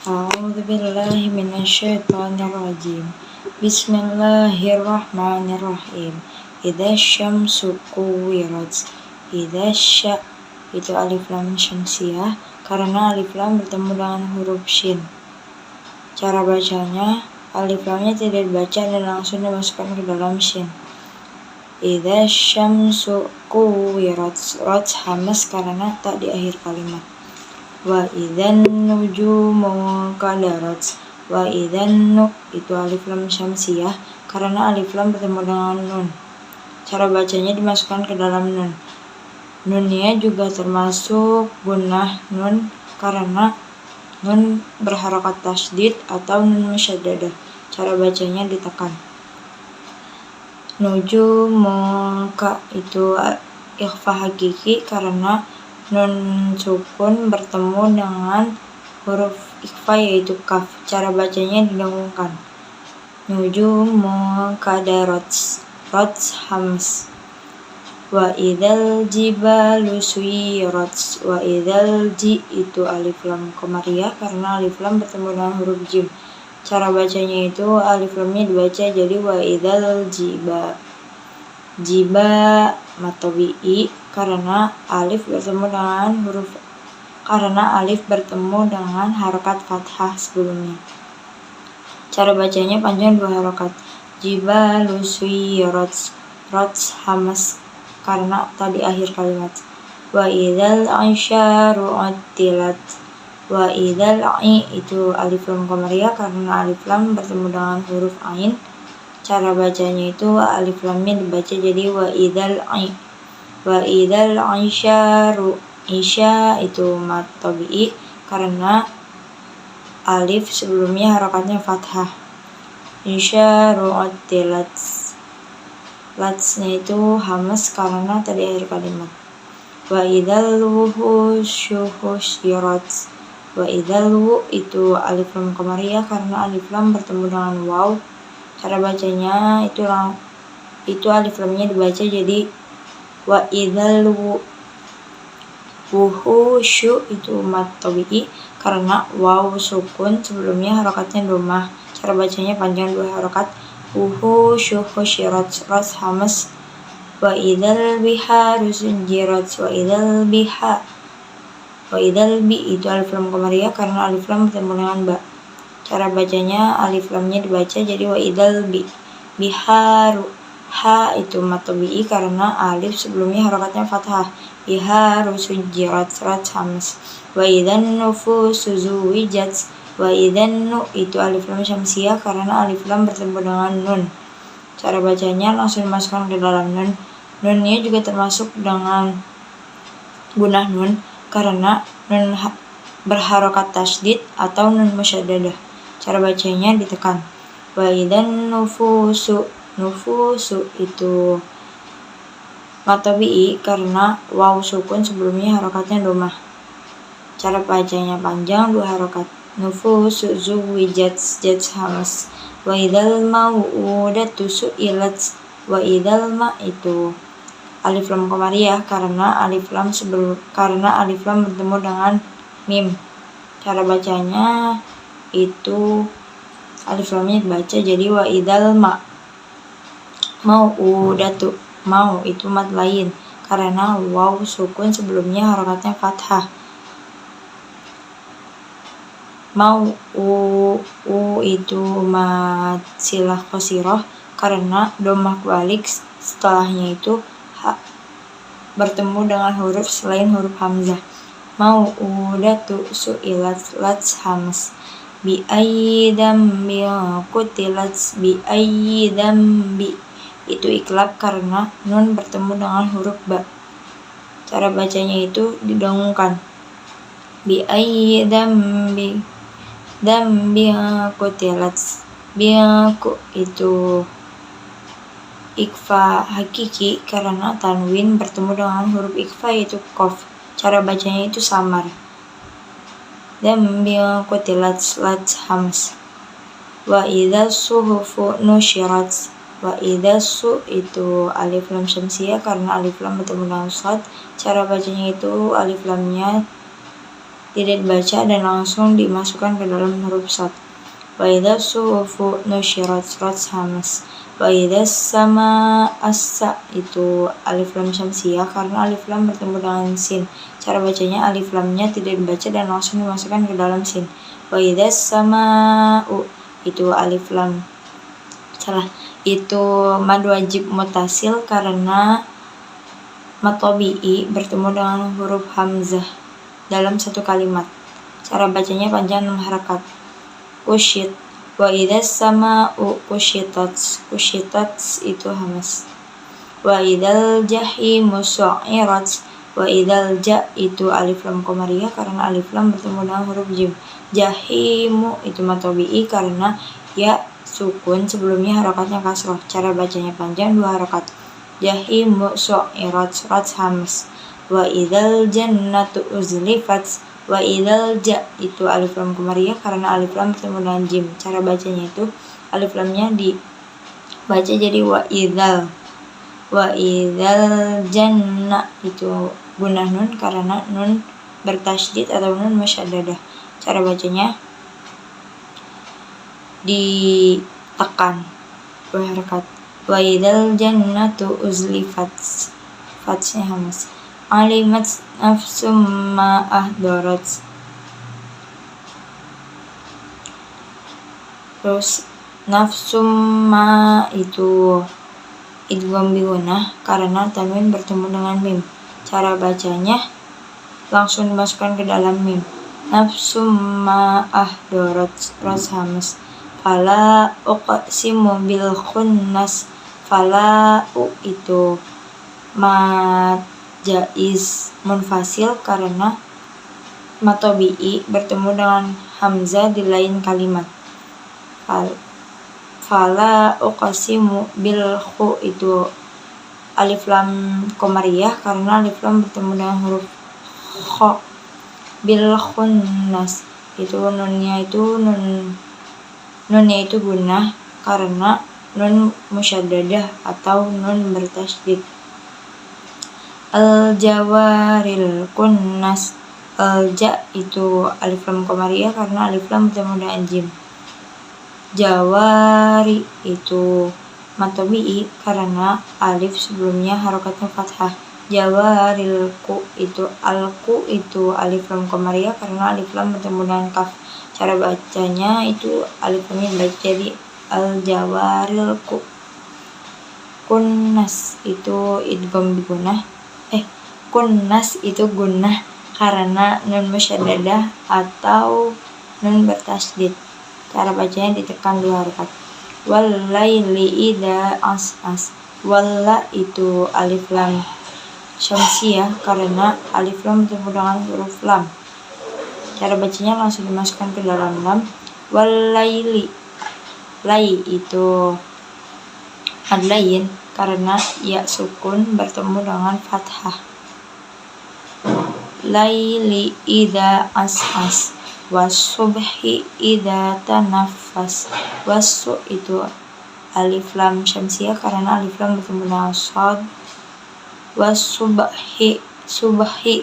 A'udzu billahi minasyaitonir rajim. Bismillahirrahmanirrahim. Idza syamsu kuwirat. Itu alif lam syamsiyah karena alif lam bertemu dengan huruf shin. Cara bacanya, alif lamnya tidak dibaca dan langsung dimasukkan ke dalam shin. Idza syamsu kuwirat. Rot hamas karena tak di akhir kalimat. Wa idzan nujumu qadarat. Wa idzan itu alif lam syamsiyah karena alif lam bertemu dengan nun. Cara bacanya dimasukkan ke dalam nun. Nunnya juga termasuk gunnah nun karena nun berharokat tasydid atau nun musyaddadah. Cara bacanya ditekan. Nujumu itu ikhfa hakiki karena nun sukun bertemu dengan huruf ikhfa yaitu kaf. Cara bacanya didengungkan. Nujumu qadarat. Rot hams. Wa idzal jibalu suyirat. Wa idzal itu alif lam qamariyah karena alif lam bertemu dengan huruf jim. Cara bacanya itu alif lamnya dibaca jadi wa idzal jiba matobi'i karena alif bertemu dengan harokat fathah sebelumnya. Cara bacanya panjang 2 harokat. Jibalu suyirat. Rot hamas karena tadi akhir kalimat. Wa idzal isyaru attilat. Wa idzal itu alif lam qamariyah karena alif lam bertemu dengan huruf ain. Cara bacanya itu alif lamnya dibaca jadi wa idzal isyaru. Isya itu mad tabi'i karena alif sebelumnya harokatnya fathah. Isyaru attilat. Latsnya itu hamas karena tadi akhir kalimat. Wa idzal wuhusyu husyirat. Wa idzal itu alif lam qamariyah karena alif lam bertemu dengan waw. Cara bacanya itu alif lamnya dibaca jadi wa idzal wuhusyu itu mad tabi'i karena waw sukun sebelumnya harokatnya dhammah. Cara bacanya panjang 2 harokat. Wuhusyu husyirat. Ras hamas. Wa idzal biharu sujirat. Wa idzal bi itu alif lam qamariyah karena alif lam bertemu dengan ba. Cara bacanya alif lamnya dibaca jadi wa idzal biharu. Ha itu mad tabi'i karena alif sebelumnya harokatnya fathah. Biharu sujirat. Ras hamas. Wa idzan nufusu zuwijat. Wa idzan itu alif lam syamsiyah karena alif lam bertemu dengan nun. Cara bacanya langsung dimasukkan ke dalam nun. Nunnya juga termasuk dengan gunnah nun karena nun berharokat tasydid atau nun musyaddadah. Cara bacanya ditekan. Wa idzan nufusu itu mad tabi'i karena waw sukun sebelumnya harokatnya dhammah. Cara bacanya panjang 2 harokat. Nufusu zuwijat. Jat hamas. Wa idzal mau'udatu su'ilat. Wa idzal itu alif lam qamariyah karena alif lam bertemu dengan mim. Cara bacanya itu alif lamnya dibaca jadi wa idzal mau'udatu. Mau itu mad lain karena waw sukun sebelumnya harokatnya fathah. Mau itu mad silah qasirah karena dhammah balik setelahnya itu bertemu dengan huruf selain huruf hamzah. Mau udatu su'ilat. Lats hamas. Bi ayyi dzambi qutilat. Bi ayyi dzambi itu iklab karena nun bertemu dengan huruf ba. Cara bacanya itu didengungkan. Bi ayyi dzambi qutilat. Biaku itu ikhfa hakiki karena tanwin bertemu dengan huruf ikhfa yaitu qaf. Cara bacanya itu samar. Dzambi qutilat. Lat hams. Wa idzas suhufu nusyirat. Wa idzas itu alif lam syamsiyah karena alif lam bertemu dengan shad. Cara bacanya itu alif lamnya tidak dibaca dan langsung dimasukkan ke dalam huruf shad. Wa idza suhufu nusyirat surat hamas. Wa idza sama asa itu alif lam syamsiyah karena alif lam bertemu dengan sin. Cara bacanya alif lamnya tidak dibaca dan langsung dimasukkan ke dalam sin. Wa idza sama'u itu alif lam itu mad wajib mutasil karena mad tabi'i bertemu dengan huruf hamzah dalam satu kalimat. Cara bacanya panjang 6 harakat. Kusyit. Wa idza sama'u kusyitat itu hamas. Wa idzal jahimu su'irat. Wa idzal ja itu alif lam qamariyah karena alif lam bertemu dengan huruf jim. Jahimu itu mad tabi'i karena ya sukun sebelumnya harakatnya kasroh. Cara bacanya panjang 2 harakat. Jahimu su'irat surat hamas. Wa idzal jannatu uzlifat. Wa idzal ja itu alif lam qamariyah karena alif lam bertemu dengan jim. Cara bacanya itu alif lamnya dibaca jadi wa idzal. Wa idzal janna itu gunah nun karena nun bertasydid atau nun musyaddadah. Cara bacanya ditekan 2 harakat. Wa idzal jannatu uzlifat fatsnya hamas. Alimat nafsum ma ahdarat. Terus nafsum ma itu idgham bi gunnah karena tanwin bertemu dengan mim. Cara bacanya langsung dimasukkan ke dalam mim. Nafsum ma ahdarat ras hamas. Fala uqsimu bil khunnas. Fala itu mad jaiz munfasil karena mad tabi'i bertemu dengan hamzah di lain kalimat. Fala uqsimu bil khu itu alif lam qamariyah karena alif lam bertemu dengan huruf kha. Bil khunnas itu nunnya itu gunnah karena nun musyaddadah atau nun bertasydid. Al jawaril kunnas. Al ja itu alif lam qamariyah karena alif lam bertemu dengan jim. Jawari itu mad tabi'i karena alif sebelumnya harokatnya fathah. Jawaril ku itu al-ku itu alif lam qamariyah karena alif lam bertemu dengan kaf. Cara bacanya itu alif lamnya dibaca jadi al jawaril ku. Kunnas itu idgham bi gunnah. Kunnas itu gunnah karena nun musyaddadah atau nun bertasydid. Cara bacanya ditekan 2 harakat. Wal laili idza as'as. Walla itu alif lam syamsiyah karena alif lam bertemu dengan huruf lam. Cara bacanya langsung dimasukkan ke dalam lam. Wal laili. Lai itu mad lain karena ya sukun bertemu dengan fathah. Laili idza as'as. Wasubhi idza tanaffas. Wasu itu alif lam syamsiyah karena alif lam bertemu dengan shad. Wasubhi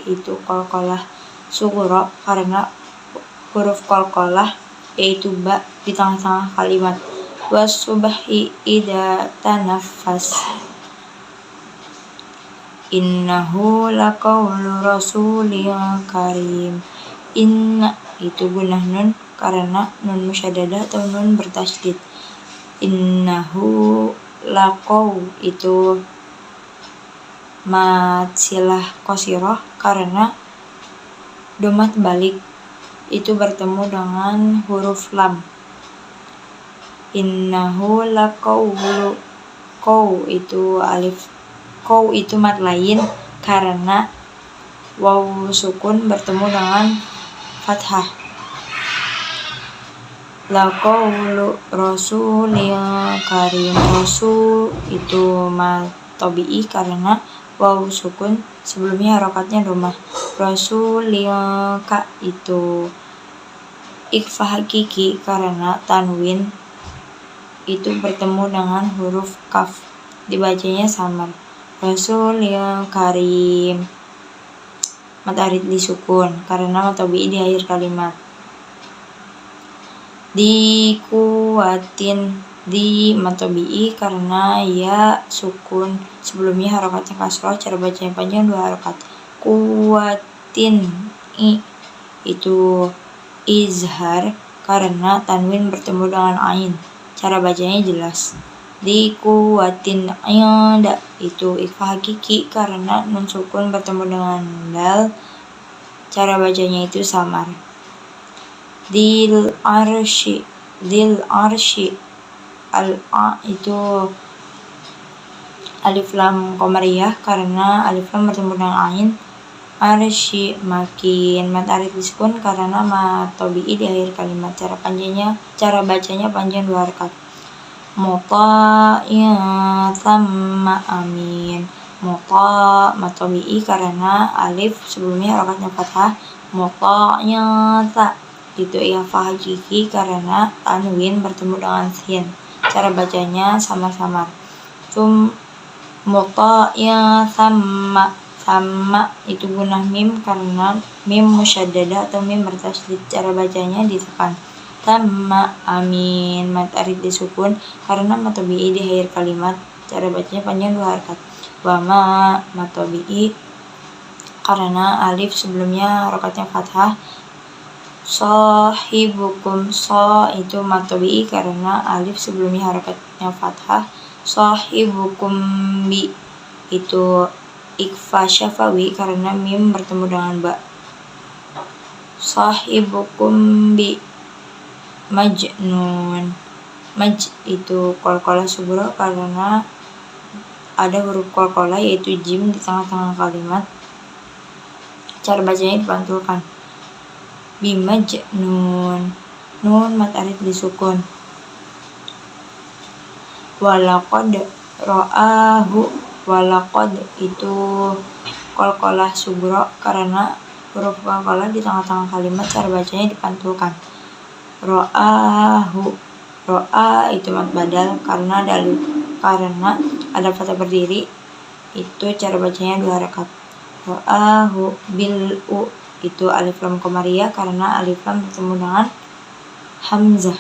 itu qalqalah sughra karena huruf qalqalah yaitu ba di tengah-tengah kalimat. Wasubhi idza tanaffas. Innahu laqaulu rasulil karim. Inna itu gunnah nun karena nun musyaddadah atau nun bertasydid. Innahu laqaul itu mad silah qasirah karena domat balik itu bertemu dengan huruf lam. Innahu laqaulu qaw itu alif qaw itu mad lain karena waw sukun bertemu dengan fathah. Laqaulu rasulil karim. Rasul itu mad tabi'i karena waw sukun sebelumnya harokatnya dhammah. Rasulil ka itu ikhfa hakiki karena tanwin itu bertemu dengan huruf kaf, dibacanya samar. Rasulil karim. mad arid disukun karena mad tabi'i di akhir kalimat. Dikuwatin, di mad tabi'i karena ya sukun sebelumnya harokatnya kasroh, cara bacanya panjang 2 harokat. Kuwatin, itu izhar karena tanwin bertemu dengan ain, cara bacanya jelas. Dikuwatin inda, itu ikhfa hakiki karena nun sukun bertemu dengan dal, cara bacanya itu samar. Dil arshi, al-a itu alif lam qamariyah karena alif lam bertemu dengan ain. Arsy, makin mad arid disukun karena mad tabi'i di akhir kalimat, cara bacanya panjang 2 harokat. Muta'in thamma amin, muta mad tabi'i karena alif sebelumnya harokatnya fathah. Muta'in itu ikhfa hakiki karena tanwin bertemu dengan sin, cara bacanya sama-sama. Muta'in sama itu gunah mim karena mim musyaddadah atau mim bertasydid, cara bacanya ditekan. Tamma amin, mad arid disukun karena mad tabi'i di akhir kalimat, cara bacanya panjang 2 harokat. Wa ma mad tabi'i karena alif sebelumnya harokatnya fathah. Sahibukum, itu mad tabi'i karena alif sebelumnya harokatnya fathah. Sahibukum bi itu ikhfa syafawi karena mim bertemu dengan ba. Sahibukum bi majnun, itu qalqalah sughra karena ada huruf qalqalah yaitu jim di tengah-tengah kalimat, cara bacanya dipantulkan. Bimajnun, nun mad arid disukun. Walaqad ra'ahu, walaqad itu qalqalah sughra karena huruf qalqalah di tengah-tengah kalimat, cara bacanya dipantulkan. Ra'ahu, ra'a itu mad badal karena ada fathah berdiri, itu cara bacanya 2 harokat. Ra'ahu bil itu alif lam qamariyah karena alif lam bertemu dengan hamzah.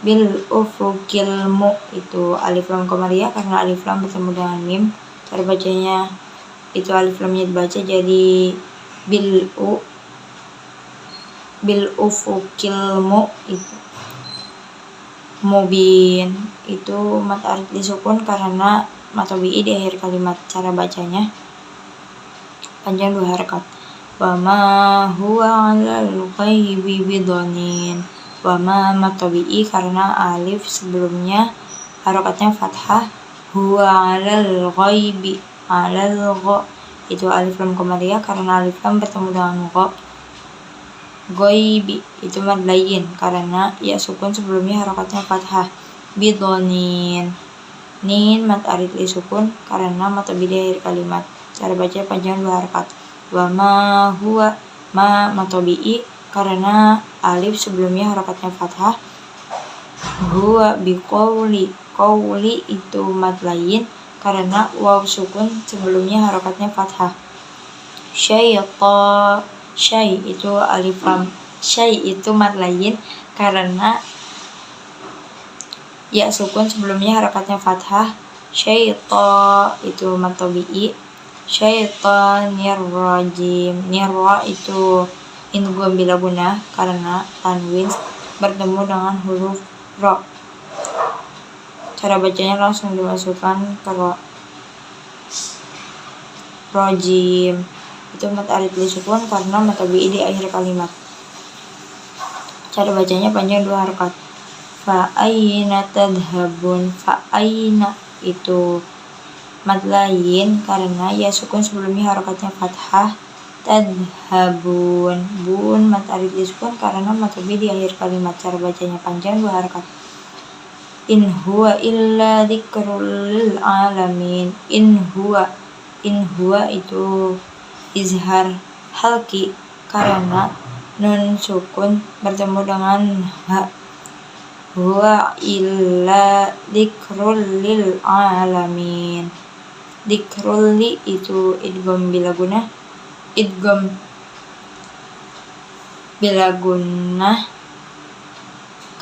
Bil ufukil mu itu alif lam qamariyah karena alif lam bertemu dengan mim, cara bacanya itu alif lamnya dibaca jadi bil ufukil mu, itu mubin itu mad arid disukun karena mad tabi'i di akhir kalimat, cara bacanya panjang 2 harokat. Wa ma huwa 'alal ghaibi bidhanin, wa ma mad tabi'i karena alif sebelumnya harokatnya fathah. Huwa 'alal ghaibi, 'alal gha itu alif lam qamariyah karena alif lam bertemu dengan gha. Ghaibi itu mad layyin karena ya sukun sebelumnya harokatnya fathah. Bidhanin, nin mad arid disukun karena mad tabi'i di akhir kalimat, cara baca panjang 2 harokat. Wa ma huwa, ma mad tabi'i karena alif sebelumnya harokatnya fathah. Huwa biqauli, qauli itu mad layyin karena waw sukun sebelumnya harokatnya fathah. Syai itu alif lam, syai itu mad layyin karena ya sukun sebelumnya harokatnya fathah. Syaita itu mad tabi'i. Syaitanir rajim, nirra itu idgham bila gunah karena tanwin bertemu dengan huruf ra, cara bacanya langsung dimasukkan ke ra. Rajim itu mad arid disukun karena mad tabi'i di akhir kalimat, cara bacanya panjang 2 harokat. Fa aina tadhhabun, fa aina itu mad layyin karena ya sukun sebelumnya harokatnya fathah. Tadhhabun, bun mad arid disukun karena mad tabi'i di akhir kalimat, cara bacanya panjang 2 harokat. In huwa illa dzikrul lil alamin, in huwa itu izhar halki karena nun sukun bertemu dengan ha. Huwa illa dzikrul lil alamin, dzikrul li itu idgham bila gunah idgham bila gunnah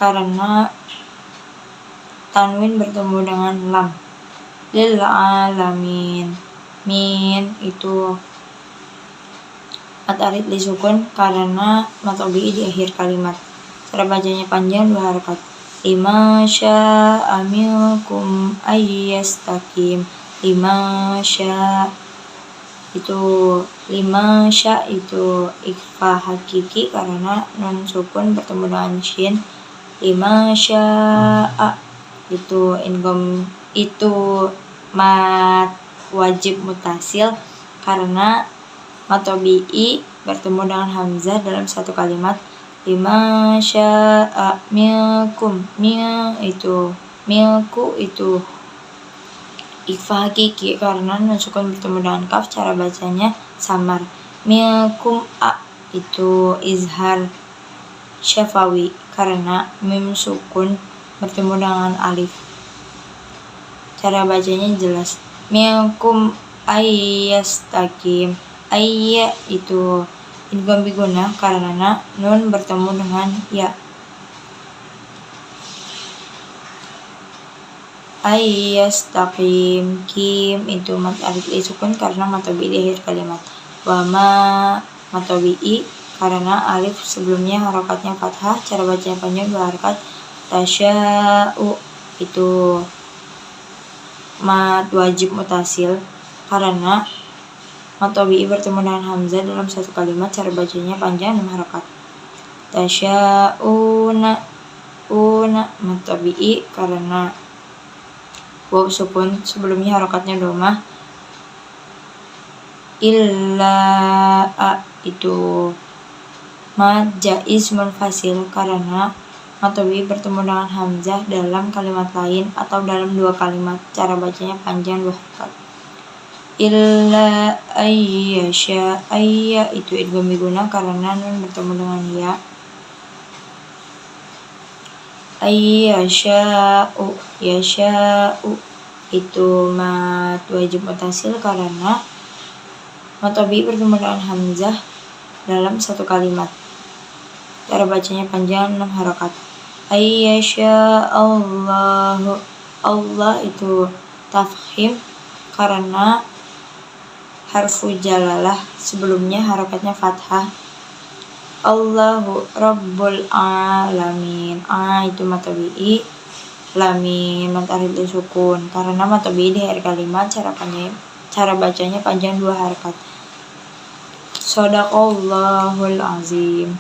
karena tanwin bertemu dengan lam. Lil alamin, min itu matarid disukun karena matobi di akhir kalimat. Cara bacanya panjang 2 harakat. Lima sya'a minkum ayyastaqim. Lima sya itu ikhfa hakiki karena nun sukun bertemu dengan shin. Lima sya'a itu idgham itu mat wajib mutasil karena matobi'i bertemu dengan hamzah dalam satu kalimat. Lima sya'a minkum, milku itu ikhfa hakiki karena nun sukun bertemu dengan kaf. Cara bacanya samar. Milkum itu izhar syafawi karena mim sukun bertemu dengan alif. Cara bacanya jelas. Milkum ayyastaqim. Ayya itu idgham bigunnah karena nun bertemu dengan ya. Ayyastaqim. Kim itu mad alif disukun karena matobi di akhir kalimat. Wama matobi'i karena alif sebelumnya harokatnya fathah. Cara bacanya panjang 2 harakat. Tasya'u itu mad wajib mutasil karena matobi'i bertemu dengan hamzah dalam satu kalimat. Cara bacanya panjang 6 harakat. Tasya'una matobi'i karena waw sukun sebelumnya harokatnya domah. Illa itu mad jaiz munfasil karena matobi bertemu dengan hamzah dalam kalimat lain atau dalam 2 kalimat. Cara bacanya panjang 2 harakat. Illa ayyasha, ayya itu idgham bigunnah karena nun bertemu dengan ya. Ayyasha'u, yasha'u itu mad wajib mutasil karena matobi bertemu dengan hamzah dalam satu kalimat. Cara bacanya panjang 6 harakat. Ayyasha'allahu, Allah itu tafkhim karena harfu jalalah sebelumnya harokatnya fathah. Allahu Rabbul Alamin. Itu matobi'i. Lamin mad alif disukun karena matobi'i di akhir kalimat. Cara bacanya panjang 2 harakat. Shadaqallahul azim.